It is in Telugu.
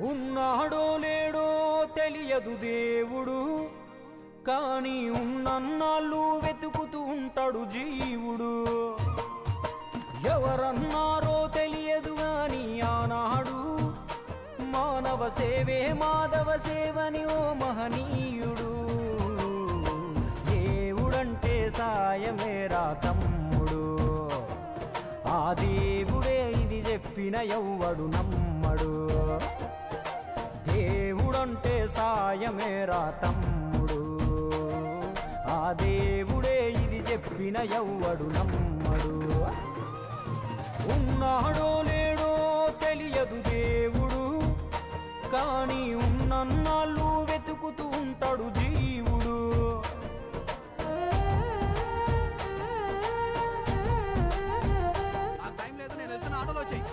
ఉన్నాడో లేడో తెలియదు దేవుడు, కానీ ఉన్నన్నాళ్ళు వెతుకుతూ ఉంటాడు జీవుడు. ఎవరన్నారో తెలియదు గాని ఆనాడు మానవ సేవే మాధవ సేవని ఓ మహనీయుడు. దేవుడంటే సాయమేరా తమ్ముడు, ఆ దేవుడే ఇది చెప్పిన ఎవ్వడు నమ్మడు. దేవుడంటే సాయమేరా తమ్ముడు, ఆ దేవుడే ఇది చెప్పిన ఎవ్వడు నమ్మడు. ఉన్నాడో లేడో తెలియదు దేవుడు, కానీ ఉన్నన్నాళ్ళు వెతుకుతూ ఉంటాడు జీవుడు. టైం లేదు, నేను వెళ్తున్నా, ఆటోలో వచ్చాయి.